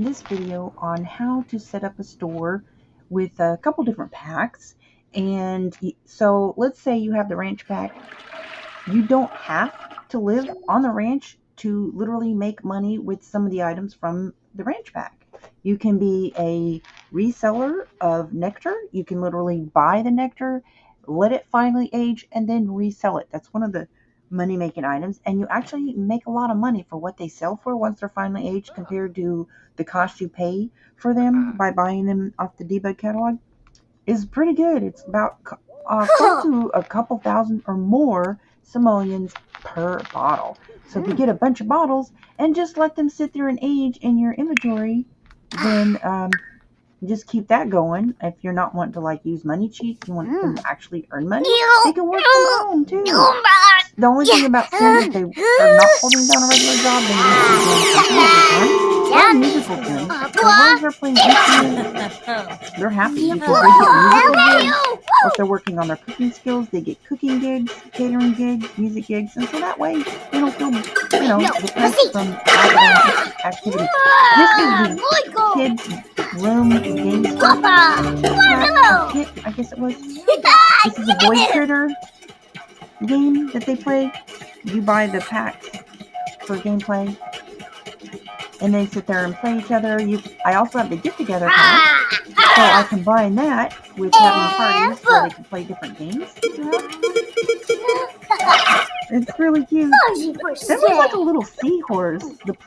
in this video on how to set up a store with a couple different packs. And so let's say you have the ranch pack. You don't have to live on the ranch to literally make money with some of the items from the ranch pack. You can be a reseller of nectar. You can literally buy the nectar, let it finally age, and then resell it. That's one of the money making items, and you actually make a lot of money for what they sell for once they're finally aged compared to the cost you pay for them by buying them off the debug catalog. Is pretty good. It's about close to a couple thousand or more simoleons per bottle. So if you get a bunch of bottles and just let them sit there and age in your inventory, then just keep that going. If you're not wanting to like use money cheats, you want them to actually earn money, they can work from home too. The only thing about Sims, if they are not holding down a regular job, they need to be doing something or musical things. So as long as they're playing instruments, they're happy because they get musical gigs. Or if they're working on their cooking skills, they get cooking gigs, catering gigs, music gigs, and so that way they don't feel, depressed from academic activity. This is the kids' room game stuff. Kit, I guess it was. This is a Void Critter game that they play. You buy the packs for gameplay, and they sit there and play each other. I also have the get together pack, so I combine that with having parties where they can play different games. It's really cute. That looks like a little seahorse.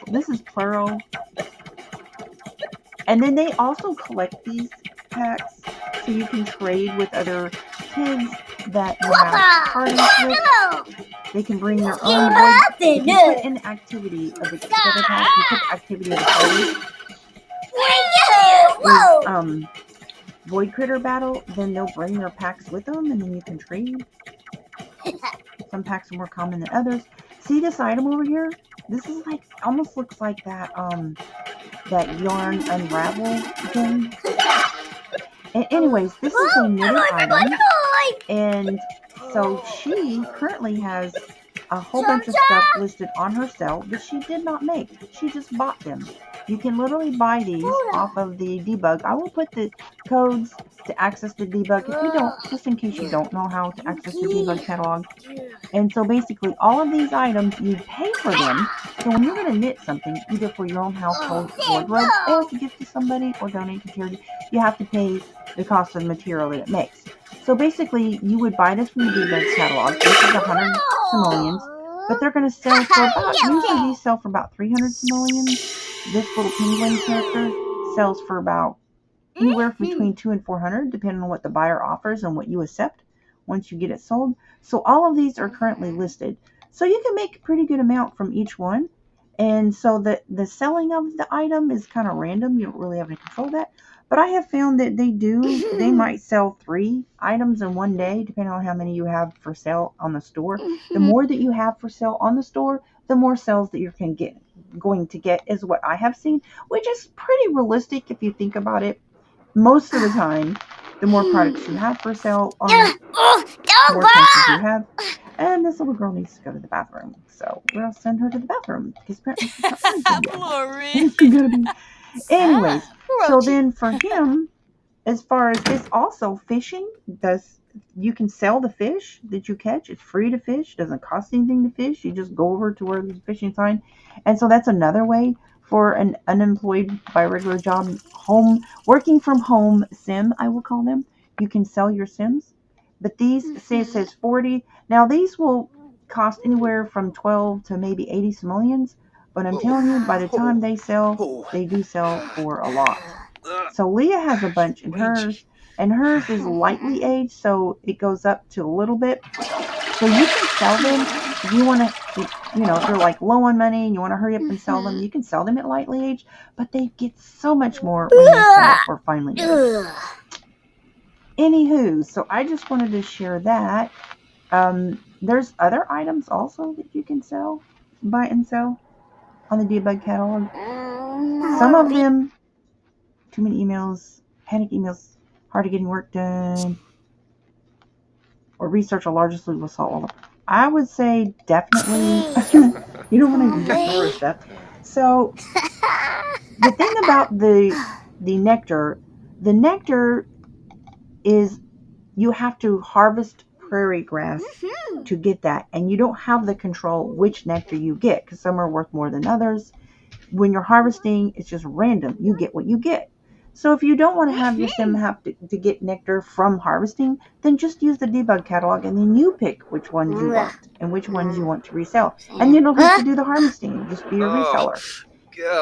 This is plural. And then they also collect these packs so you can trade with other kids that you have parties with. They can bring their own void. If you put in activity of the together pack, you put activity of the party. Void Critter battle, then they'll bring their packs with them, and then you can trade. Some packs are more common than others. See this item over here? This is like almost looks like that that yarn unravel thing. And anyways, this is a knitted item, and so she currently has a whole bunch of stuff listed on her sale that she did not make. She just bought them. You can literally buy these off of the debug. I will put the codes to access the debug if you don't, just in case you don't know how to access the debug catalog. And so basically all of these items, you pay for them. So when you're going to knit something, either for your own household wardrobe or to give to somebody or donate to charity, you have to pay the cost of the material that it makes. So basically you would buy this from the debug catalog. This is 100 simoleons, but they're going to sell for about, usually these sell for about 300 simoleons. This little penguin character sells for about anywhere between 200 and 400, depending on what the buyer offers and what you accept once you get it sold. So all of these are currently listed. So you can make a pretty good amount from each one. And so the selling of the item is kind of random. You don't really have any control of that. But I have found that they might sell 3 items in one day, depending on how many you have for sale on the store. The more that you have for sale on the store, the more sales that you're going to get is what I have seen, which is pretty realistic if you think about it. Most of the time, the more products you have for sale, the more chances you have. And this little girl needs to go to the bathroom, so we'll send her to the bathroom because apparently she's not going to be. Anyways, so then for him, as far as this, also fishing, you can sell the fish that you catch. It's free to fish. Doesn't cost anything to fish. You just go over to where there's a fishing sign. And so that's another way for an unemployed by regular job, working from home sim, I will call them. You can sell your sims. But these, say it says 40. Now these will cost anywhere from 12 to maybe 80 simoleons. But I'm telling you, by the time they sell, they do sell for a lot. So Leah has a bunch in hers, and hers is lightly aged, so it goes up to a little bit. So you can sell them if you want to, if you're like low on money and you want to hurry up and sell them, you can sell them at lightly aged, but they get so much more when they sell for finally aged. Anywho, so I just wanted to share that. There's other items also that you can buy and sell on the debug catalog. Some of them, too many emails, panic emails, hard to getting work done, or research a larger sleeve of salt. I would say definitely, you don't want to ignore stuff. So the thing about the nectar is you have to harvest prairie grass to get that, and you don't have the control which nectar you get because some are worth more than others. When you're harvesting, it's just random. You get what you get. So if you don't want to have your sim have to get nectar from harvesting, then just use the debug catalog and then you pick which ones you want and which ones you want to resell. And you don't have to do the harvesting, just be a reseller.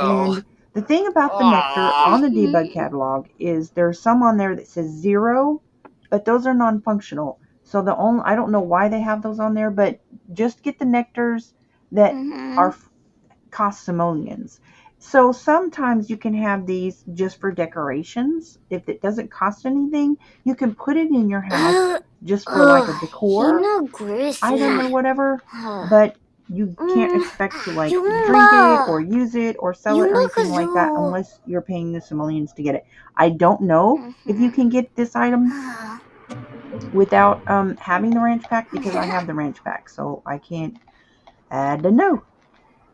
And the thing about the nectar on the debug catalog is there's some on there that says 0, but those are non-functional. So I don't know why they have those on there, but just get the nectars that are cost simoleons. So sometimes you can have these just for decorations. If it doesn't cost anything, you can put it in your house just for like a decor item or whatever. But you can't expect to like drink it or use it or sell it or anything like that unless you're paying the simoleons to get it. I don't know if you can get this item without having the ranch pack because I have the ranch pack, so I can't. I don't know.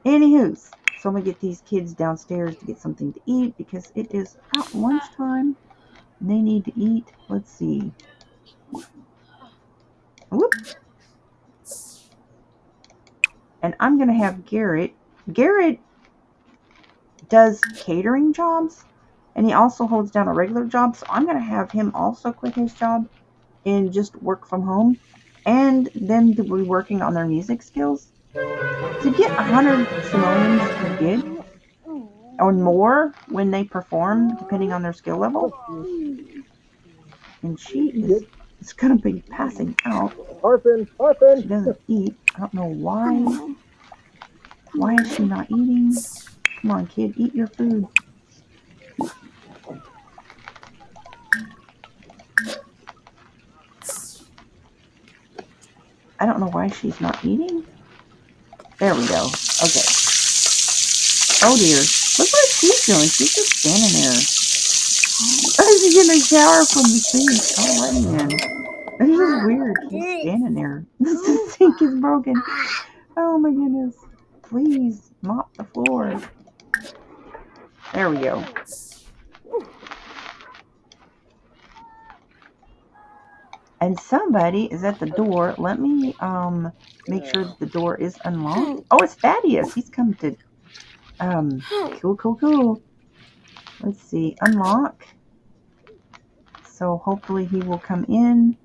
Anywho's, so I'm gonna get these kids downstairs to get something to eat because it is about lunchtime. And they need to eat. Let's see. Whoop. And I'm gonna have Garrett. Garrett does catering jobs, and he also holds down a regular job. So I'm gonna have him also quit his job and just work from home, and them to be working on their music skills. To get 100 simoleons is good, or more when they perform, depending on their skill level. And she is going to be passing out. She doesn't eat. I don't know why. Why is she not eating? Come on, kid, eat your food. I don't know why she's not eating. There we go. Okay. Oh dear. Look what she's doing. She's just standing there. Oh, she's getting a shower from the sink. Alrighty then. This is weird. She's standing there. The sink is broken. Oh my goodness. Please mop the floor. There we go. And somebody is at the door. Let me make sure that the door is unlocked. Oh, it's Thaddeus. He's come to cool. Let's see. Unlock. So hopefully he will come in.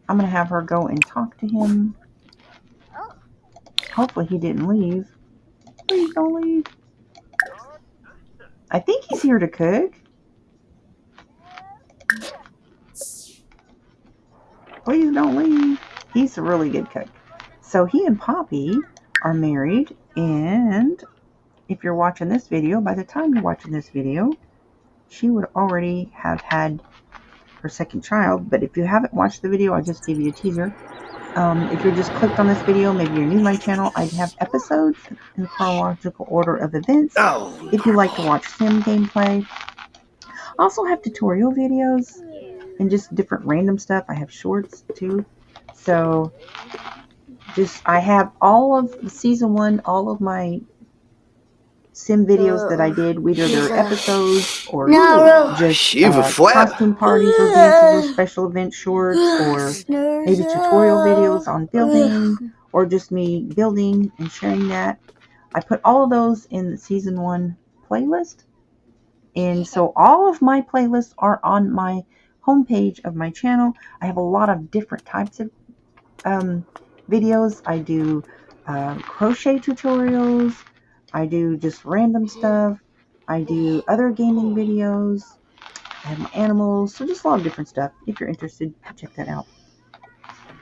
I'm gonna have her go and talk to him. Hopefully he didn't leave. Please don't leave. I think he's here to cook. Please don't leave. He's a really good cook. So he and Poppy are married, and if you're watching this video, by the time you're watching this video, she would already have had her second child. But if you haven't watched the video, I'll just give you a teaser. If you're just clicked on this video, maybe you're new to my channel, I have episodes in chronological order of events. If you like to watch sim gameplay, I also have tutorial videos and just different random stuff. I have shorts too. So I have all of season 1, all of my sim videos that I did, whether they're episodes or just costume parties or dances or special event shorts or maybe tutorial videos on building or just me building and sharing that. I put all of those in the season 1 playlist. And so all of my playlists are on my homepage of my channel. I have a lot of different types of videos. I do crochet tutorials. I do just random stuff. I do other gaming videos. I have my animals. So just a lot of different stuff. If you're interested, check that out.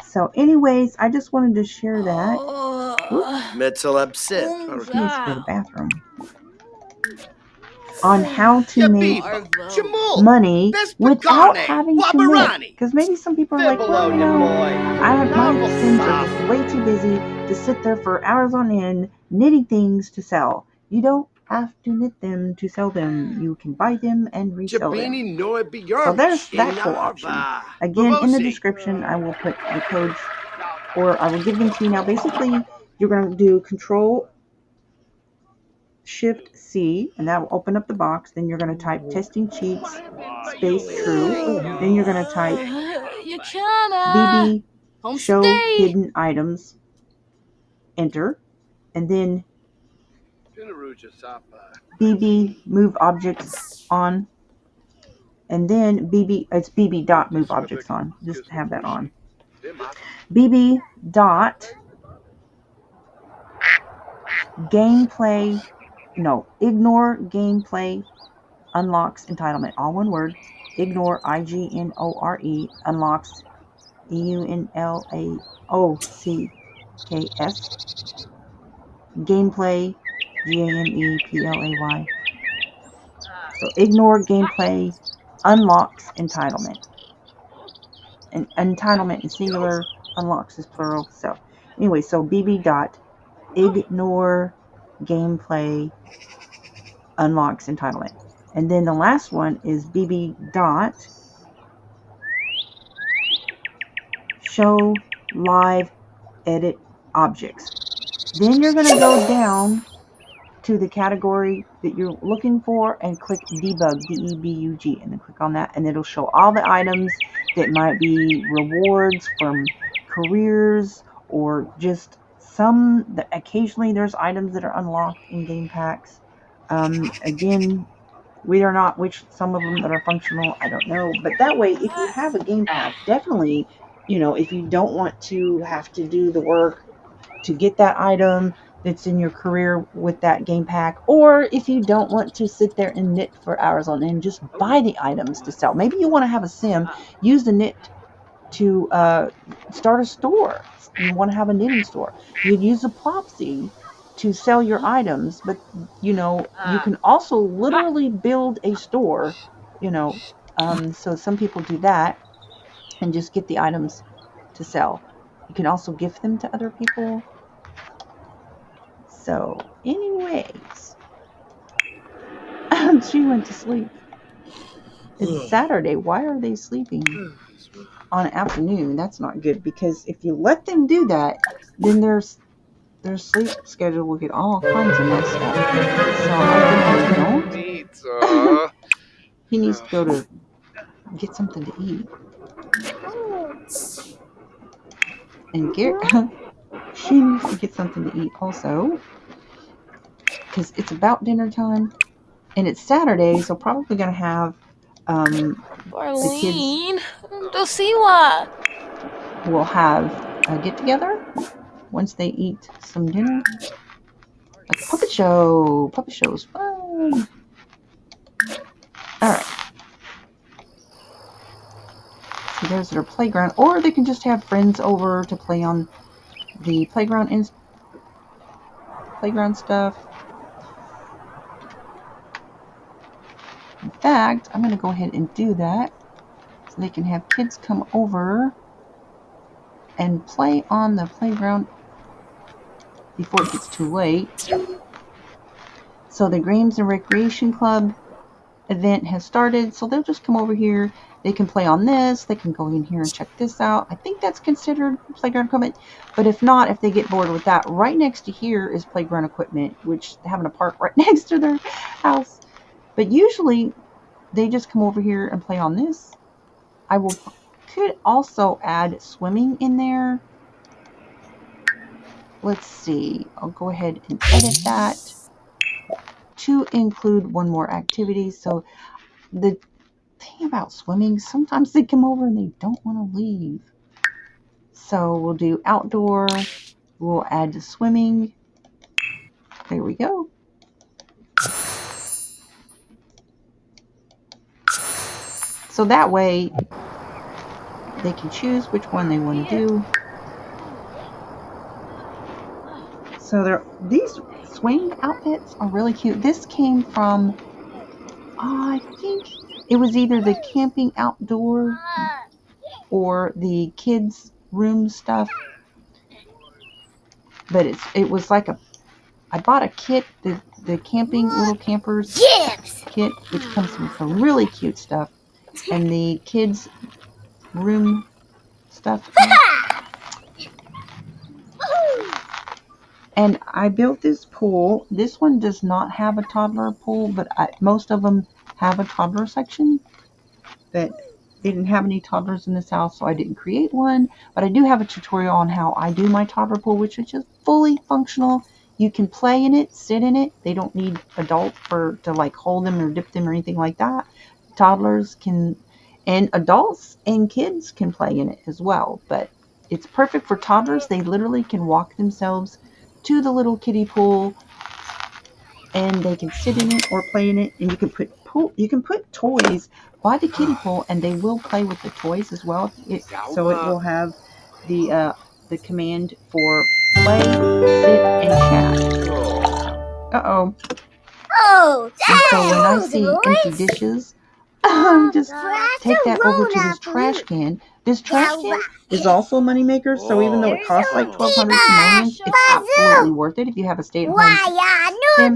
So anyways, I just wanted to share that. Mitzel upset. He needs to go to the bathroom. On how to make money without having to knit. Because maybe some people are like, well, you know, my Sims are just way too busy to sit there for hours on end knitting things to sell. You don't have to knit them to sell them. You can buy them and resell them. So there's that cool option. Again, in the description, I will put the codes, or I will give them to you. Now, basically, you're going to do Control Shift C, and that will open up the box. Then you're going to type testing cheats space true. Then you're going to type BB show hidden items, enter, and then BB move objects on, and then it's BB dot move objects on. Just have that on. BB dot gameplay, no, ignore gameplay unlocks entitlement. All one word. Ignore, IGNORE, unlocks, EUNLAOCKS, gameplay, GAMEPLAY. So ignore gameplay unlocks entitlement. And entitlement is singular, unlocks is plural. So anyway, so BB dot ignore gameplay unlocks entitlement. And then the last one is BB dot show live edit objects. Then you're going to go down to the category that you're looking for and click debug, DEBUG, and then click on that, and it'll show all the items that might be rewards from careers or just occasionally there's items that are unlocked in game packs. Again, we are not which some of them that are functional, I don't know, but that way if you have a game pack, definitely, if you don't want to have to do the work to get that item that's in your career with that game pack, or if you don't want to sit there and knit for hours on end, just buy the items to sell. Maybe you want to have a sim, use the knit to start a store. You want to have a knitting store. You'd use a Plopsy to sell your items, but you can also literally build a store, so some people do that and just get the items to sell. You can also gift them to other people. So anyways, she went to sleep. It's Saturday. Why are they sleeping on afternoon? That's not good, because if you let them do that, then their sleep schedule will get all kinds of messed up. So I think you don't. He needs to go to get something to eat. And she needs to get something to eat also, because it's about dinner time, and it's Saturday, so probably gonna have the kids. We'll have a get together once they eat some dinner, like a puppet show. Puppet show's fun. All right. So there's their playground, or they can just have friends over to play on the playground stuff. In fact, I'm going to go ahead and do that so they can have kids come over and play on the playground before it gets too late. So the Games and Recreation Club event has started, so they'll just come over here. They can play on this. They can go in here and check this out. I think that's considered playground equipment, but if not, if they get bored with that, right next to here is playground equipment, which having a park right next to their house. But usually they just come over here and play on this. I could also add swimming in there. Let's see. I'll go ahead and edit that to include one more activity. So the thing about swimming, sometimes they come over and they don't want to leave. So we'll do outdoor. We'll add swimming. There we go. So that way they can choose which one they want to do. So these swing outfits are really cute. This came from, I think it was either the camping outdoor or the kids room stuff. But it was like I bought a kit, the camping little campers kit, which comes with some really cute stuff, and the kids room stuff. And I built this pool. This one does not have a toddler pool, but most of them have a toddler section. But they didn't have any toddlers in this house, so I didn't create one. But I do have a tutorial on how I do my toddler pool, which is just fully functional. You can play in it, sit in it. They don't need adults to like hold them or dip them or anything like that. Toddlers can, and adults and kids can play in it as well. But it's perfect for toddlers. They literally can walk themselves to the little kiddie pool, and they can sit in it or play in it. And you can put toys by the kiddie pool, and they will play with the toys as well. So it will have the command for play, sit, and chat. Uh-oh. Oh, And so when I see empty dishes, just take that over to this trash can. This trash can is also a moneymaker, so even though it costs like 1,200 simoleons, it's absolutely worth it if you have a stay-at-home sim.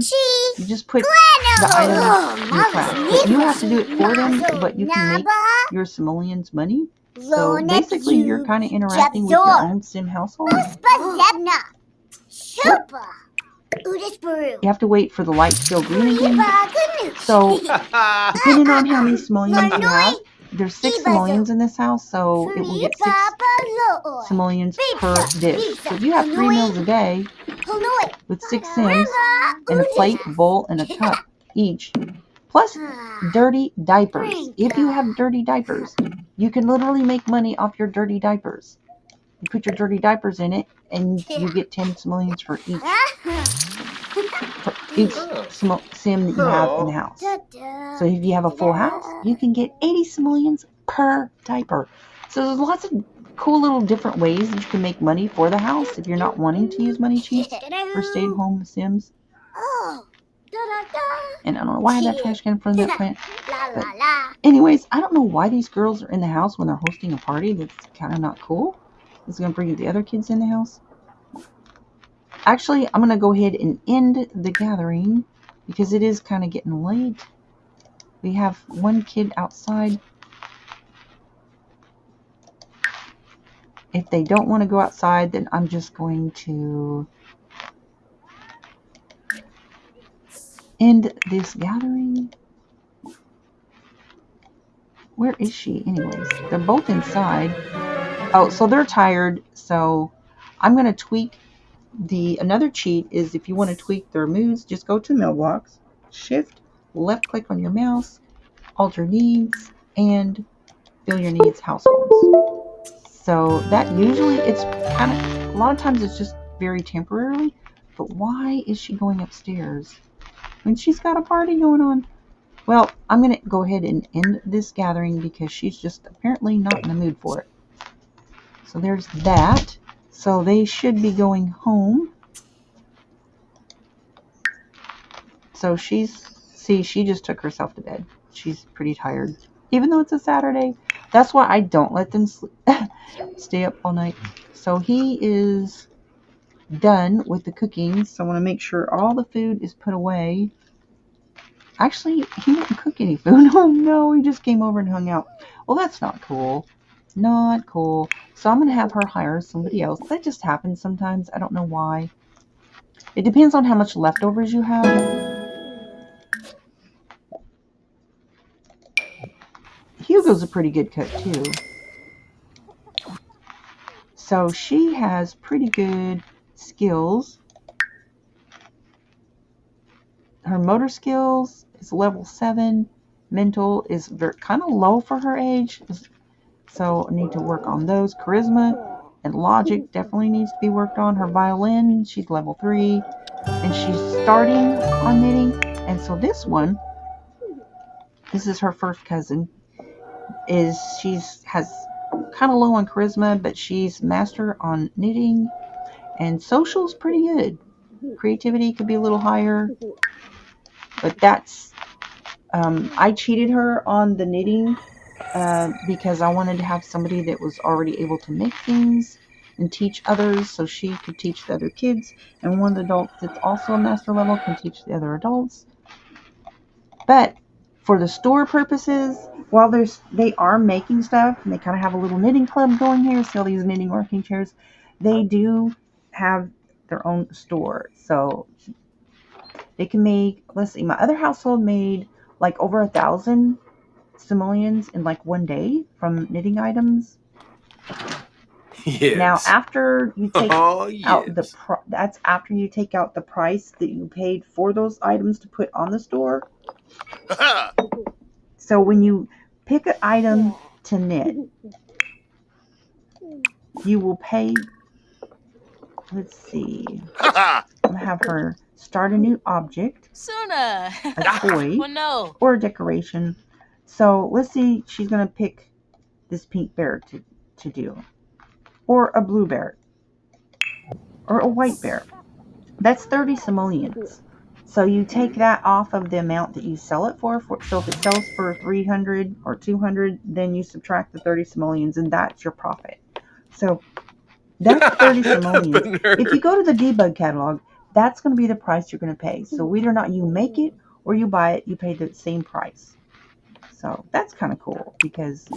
You just put the items in the trash. But you have to do it for them, but you can make your simoleons money. So basically, you're kind of interacting with your own sim household. You have to wait for the light to go green again. So, depending on how many simoleons you have, there's 6 simoleons in this house, so it will get 6 simoleons per dish. So if you have 3 meals a day with 6 sims and a plate, a bowl, and a cup each, plus dirty diapers. If you have dirty diapers, you can literally make money off your dirty diapers. You put your dirty diapers in it, and you get 10 simoleons for each sim that you have in the house. So if you have a full house, you can get 80 simoleons per diaper. So there's lots of cool little different ways that you can make money for the house if you're not wanting to use money cheats for stay-at-home sims. And I don't know why I had that trash can in front of that plant. But anyways, I don't know why these girls are in the house when they're hosting a party. That's kind of not cool. This is going to bring the other kids in the house. Actually, I'm going to go ahead and end the gathering because it is kind of getting late. We have one kid outside. If they don't want to go outside, then I'm just going to end this gathering. Where is she anyways? They're both inside. Oh, so they're tired. So I'm going to tweak another cheat is if you want to tweak their moods, just go to mailbox, shift, left click on your mouse, alter needs, and fill your needs households. So that usually it's kind of, a lot of times it's just very temporarily, but why is she going upstairs when she's got a party going on? Well, I'm going to go ahead and end this gathering because she's just apparently not in the mood for it. So there's that. So they should be going home. So she just took herself to bed. She's pretty tired, even though it's a Saturday. That's why I don't let them stay up all night. So he is done with the cooking. So I want to make sure all the food is put away. Actually, he didn't cook any food. Oh no, he just came over and hung out. Well, that's not cool. Not cool. So I'm going to have her hire somebody else. That just happens sometimes. I don't know why. It depends on how much leftovers you have. Hugo's a pretty good cook too. So she has pretty good skills. Her motor skills is level 7. Mental is kind of low for her age. So I need to work on those. Charisma and logic definitely needs to be worked on. Her violin, she's level 3. And she's starting on knitting. And so this is her first cousin. Has kind of low on charisma, but she's master on knitting. And social's pretty good. Creativity could be a little higher. But that's, I cheated her on the knitting because I wanted to have somebody that was already able to make things and teach others so she could teach the other kids. And one of the adults that's also a master level can teach the other adults. But for the store purposes, while they are making stuff, and they kind of have a little knitting club going here, see all these knitting working chairs, they do have their own store. So they can make, let's see, my other household made like over 1,000 simoleons in like one day from knitting items. Yes. Now, after you take out the yes. that's after you take out the price that you paid for those items to put on the store. So when you pick an item to knit, you will pay, let's see, I'm gonna have her start a new object, Suna. a toy, Well, no. or a decoration. So let's see, she's gonna pick this pink bear to do, or a blue bear, or a white bear. That's 30 simoleons. So you take that off of the amount that you sell it for. So if it sells for 300 or 200, then you subtract the 30 simoleons, and that's your profit. So that's 30 simoleons. If you go to the debug catalog, that's going to be the price you're going to pay. So whether or not you make it or you buy it, you pay the same price. So that's kind of cool because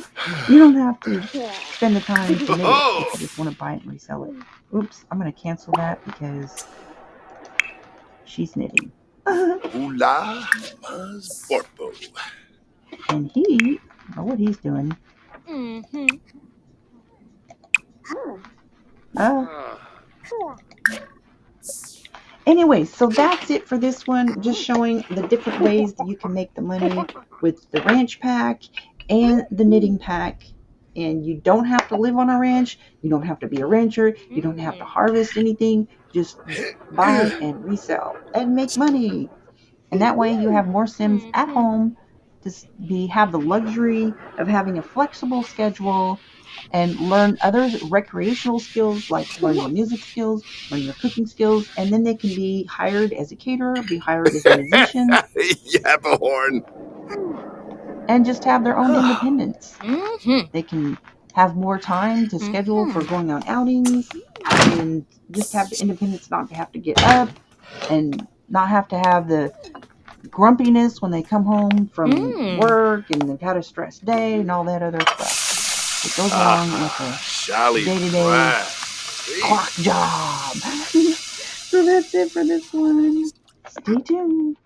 you don't have to spend the time to knit it if you just want to buy it and resell it. Oops, I'm going to cancel that because she's knitting. Hula mas porpo. And he, I don't know what he's doing. Mm-hmm. Anyway, so that's it for this one. Just showing the different ways that you can make the money with the ranch pack and the knitting pack. And you don't have to live on a ranch. You don't have to be a rancher. You don't have to harvest anything. Just buy and resell and make money. And that way you have more Sims at home to have the luxury of having a flexible schedule and learn other recreational skills like learn your music skills, learn your cooking skills, and then they can be hired as a caterer, be hired as a musician, Yappahorn. and just have their own independence. Mm-hmm. They can have more time to schedule for going on outings and just have the independence not to have to get up and not have to have the grumpiness when they come home from work and they've had a stressed day and all that other stuff. It goes along with a day-to-day clock job. So that's it for this one. Stay tuned.